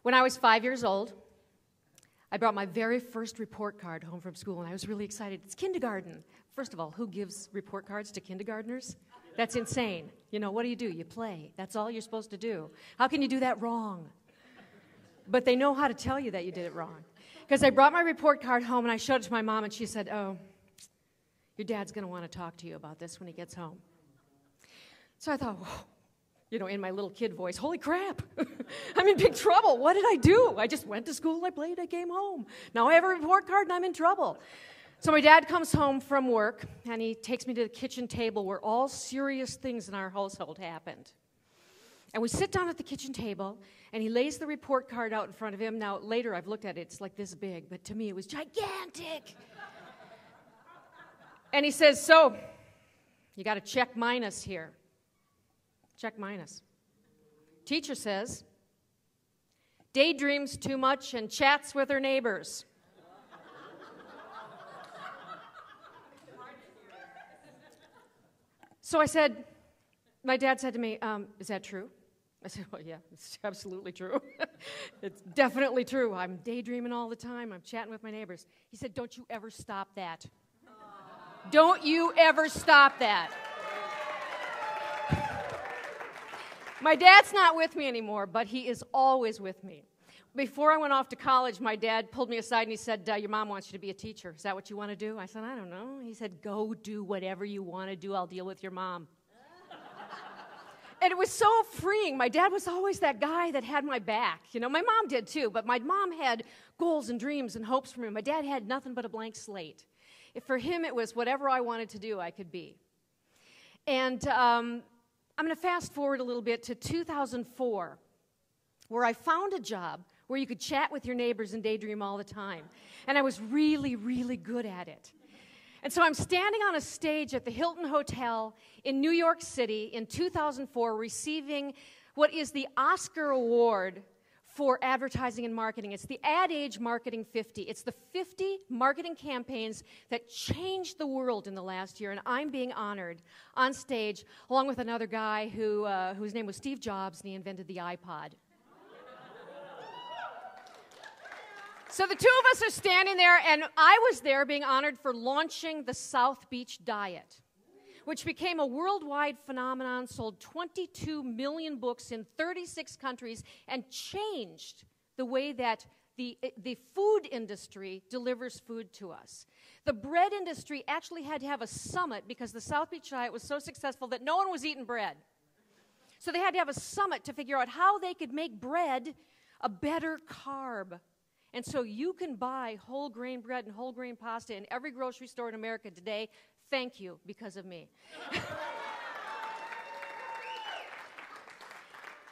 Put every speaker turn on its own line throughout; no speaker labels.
When I was 5 years old, I brought my very first report card home from school, and I was really excited. It's kindergarten. First of all, who gives report cards to kindergartners? That's insane. You know, what do? You play. That's all you're supposed to do. How can you do that wrong? But they know how to tell you that you did it wrong. Because I brought my report card home, and I showed it to my mom, and she said, oh, your dad's going to want to talk to you about this when he gets home. So I thought, whoa, you know, in my little kid voice, holy crap, I'm in big trouble. What did I do? I just went to school, I played, I came home. Now I have a report card, and I'm in trouble. So my dad comes home from work, and he takes me to the kitchen table where all serious things in our household happened. And we sit down at the kitchen table, and he lays the report card out in front of him. Now, later I've looked at it, it's like this big, but to me it was gigantic. And he says, so, you got to check minus here. Check minus. Teacher says, daydreams too much and chats with her neighbors. So I said, my dad said to me, is that true? I said, well, yeah, it's absolutely true. It's definitely true. I'm daydreaming all the time. I'm chatting with my neighbors. He said, don't you ever stop that. Don't you ever stop that. My dad's not with me anymore, but he is always with me. Before I went off to college, my dad pulled me aside and he said, your mom wants you to be a teacher. Is that what you want to do? I said, I don't know. He said, go do whatever you want to do. I'll deal with your mom. And it was so freeing. My dad was always that guy that had my back. You know, my mom did too, but my mom had goals and dreams and hopes for me. My dad had nothing but a blank slate. For him, it was whatever I wanted to do, I could be. And I'm going to fast forward a little bit to 2004, where I found a job where you could chat with your neighbors and daydream all the time. And I was really, really good at it. And so I'm standing on a stage at the Hilton Hotel in New York City in 2004 receiving what is the Oscar Award for advertising and marketing. It's the Ad Age Marketing 50. It's the 50 marketing campaigns that changed the world in the last year, and I'm being honored on stage along with another guy whose name was Steve Jobs, and he invented the iPod. So the two of us are standing there, and I was there being honored for launching the South Beach Diet, which became a worldwide phenomenon, sold 22 million books in 36 countries, and changed the way that the food industry delivers food to us. The bread industry actually had to have a summit because the South Beach Diet was so successful that no one was eating bread. So they had to have a summit to figure out how they could make bread a better carb. And so you can buy whole grain bread and whole grain pasta in every grocery store in America today. Thank you, because of me.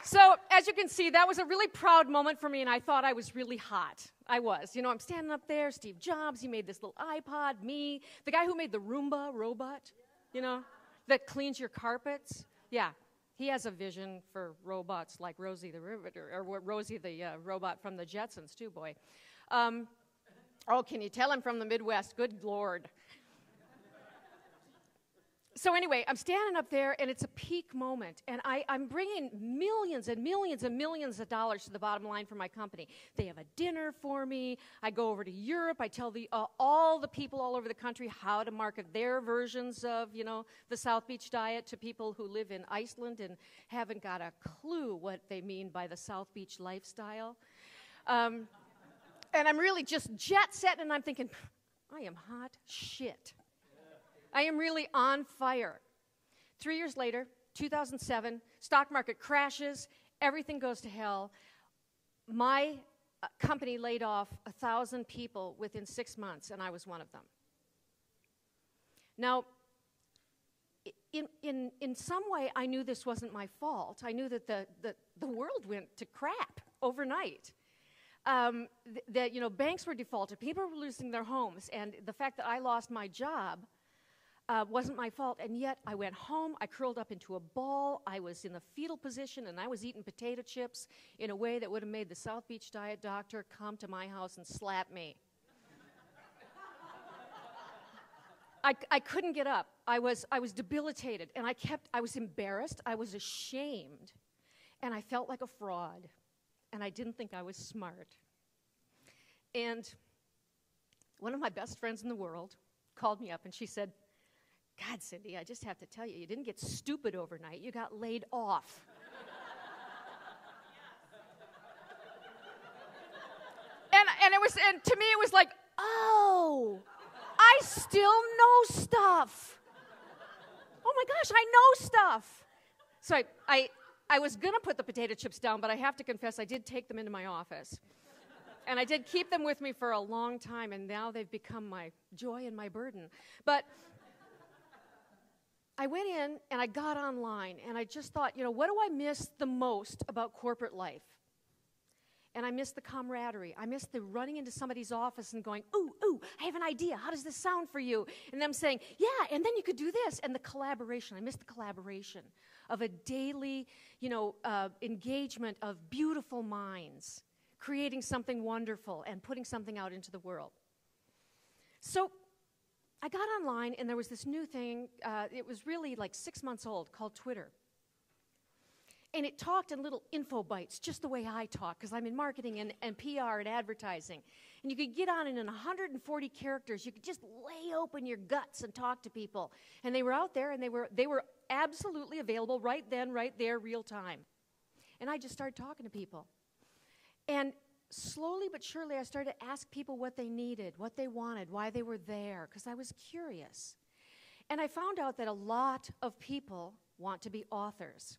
So, as you can see, that was a really proud moment for me, and I thought I was really hot. I was. You know, I'm standing up there, Steve Jobs, he made this little iPod, me, the guy who made the Roomba robot, you know, that cleans your carpets. Yeah, he has a vision for robots like Rosie the Riveter, or Rosie the robot from the Jetsons, too, boy. Oh, can you tell I'm from the Midwest? Good Lord. So anyway, I'm standing up there, and it's a peak moment, and I'm bringing millions and millions and millions of dollars to the bottom line for my company. They have a dinner for me. I go over to Europe. I tell all the people all over the country how to market their versions of, you know, the South Beach Diet to people who live in Iceland and haven't got a clue what they mean by the South Beach lifestyle. And I'm really just jet set, and I'm thinking, I am hot shit. I am really on fire. 3 years later, 2007, stock market crashes, everything goes to hell. My company laid off 1,000 people within 6 months, and I was one of them. Now, in some way, I knew this wasn't my fault. I knew that the world went to crap overnight. That, you know, banks were defaulted, people were losing their homes, and the fact that I lost my job wasn't my fault, and yet I went home, I curled up into a ball, I was in the fetal position, and I was eating potato chips in a way that would have made the South Beach Diet doctor come to my house and slap me. I couldn't get up. I was debilitated, and I was embarrassed, I was ashamed, and I felt like a fraud. and I didn't think I was smart. And one of my best friends in the world called me up, and she said, God, Cindy, I just have to tell you, you didn't get stupid overnight. You got laid off. And to me, it was like, oh, I still know stuff. Oh my gosh, I know stuff. So I was going to put the potato chips down, but I have to confess, I did take them into my office. And I did keep them with me for a long time, and now they've become my joy and my burden. But I went in, and I got online, and I just thought, what do I miss the most about corporate life? And I missed the camaraderie. I missed the running into somebody's office and going, ooh, I have an idea. How does this sound for you? And them saying, yeah, and then you could do this. And the collaboration. I missed the collaboration of a daily, engagement of beautiful minds, creating something wonderful and putting something out into the world. So I got online, and there was this new thing. It was really like 6 months old, called Twitter. And it talked in little info bites, just the way I talk, because I'm in marketing and PR and advertising. And you could get on it in 140 characters. You could just lay open your guts and talk to people. And they were out there, and they were absolutely available right then, right there, real time. And I just started talking to people. And slowly but surely, I started to ask people what they needed, what they wanted, why they were there, because I was curious. And I found out that a lot of people want to be authors.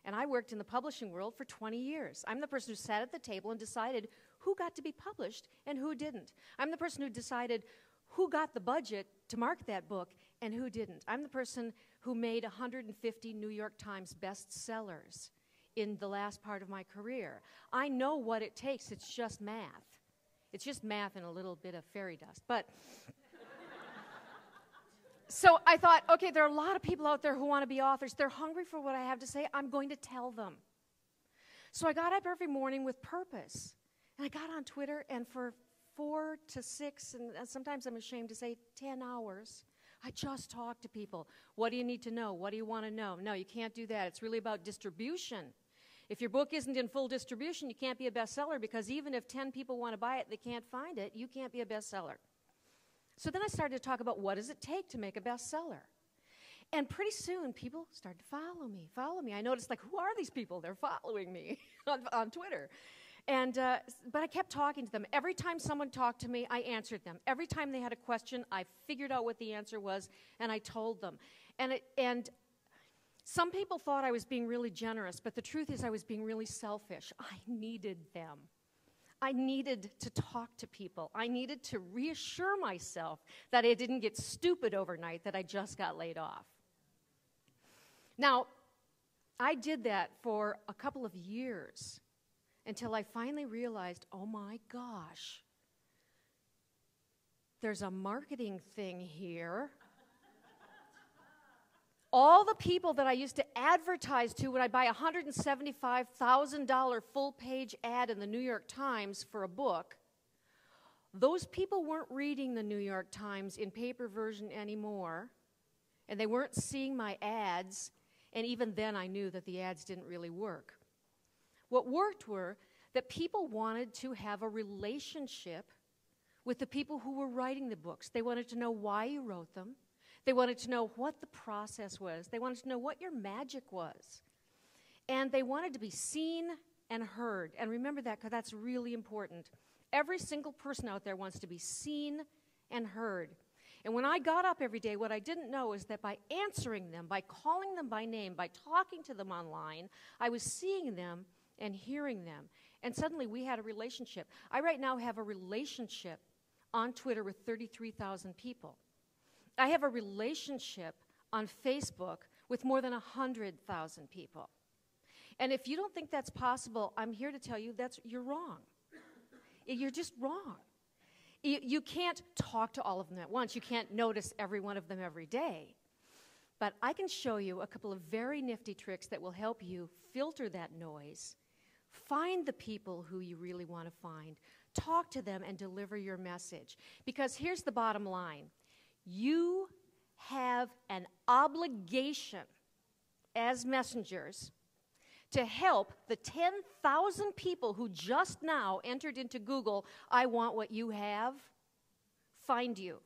And I worked in the publishing world for 20 years. I'm the person who sat at the table and decided who got to be published and who didn't. I'm the person who decided who got the budget to market that book and who didn't. I'm the person who made 150 New York Times bestsellers in the last part of my career. I know what it takes. It's just math. It's just math and a little bit of fairy dust. But so I thought, okay, there are a lot of people out there who want to be authors. They're hungry for what I have to say. I'm going to tell them. So I got up every morning with purpose. And I got on Twitter, and for 4 to 6, and sometimes I'm ashamed to say 10 hours, I just talked to people. What do you need to know? What do you want to know? No, you can't do that. It's really about distribution. If your book isn't in full distribution, you can't be a bestseller, because even if 10 people want to buy it, they can't find it, you can't be a bestseller. So then I started to talk about what does it take to make a bestseller. And pretty soon, people started to follow me. I noticed, like, who are these people? They're following me on Twitter. And but I kept talking to them. Every time someone talked to me, I answered them. Every time they had a question, I figured out what the answer was, and I told them. And some people thought I was being really generous, but the truth is I was being really selfish. I needed them. I needed to talk to people. I needed to reassure myself that I didn't get stupid overnight, that I just got laid off. Now, I did that for a couple of years until I finally realized, oh my gosh, there's a marketing thing here. All the people that I used to advertise to when I buy a $175,000 full-page ad in the New York Times for a book, those people weren't reading the New York Times in paper version anymore, and they weren't seeing my ads, and even then I knew that the ads didn't really work. What worked were that people wanted to have a relationship with the people who were writing the books. They wanted to know why you wrote them. They wanted to know what the process was. They wanted to know what your magic was. And they wanted to be seen and heard. And remember that, because that's really important. Every single person out there wants to be seen and heard. And when I got up every day, what I didn't know is that by answering them, by calling them by name, by talking to them online, I was seeing them and hearing them. And suddenly we had a relationship. I right now have a relationship on Twitter with 33,000 people. I have a relationship on Facebook with more than 100,000 people. And if you don't think that's possible, I'm here to tell you you're wrong. You're just wrong. You can't talk to all of them at once. You can't notice every one of them every day. But I can show you a couple of very nifty tricks that will help you filter that noise, find the people who you really want to find, talk to them, and deliver your message. Because here's the bottom line. You have an obligation as messengers to help the 10,000 people who just now entered into Google, I want what you have, find you.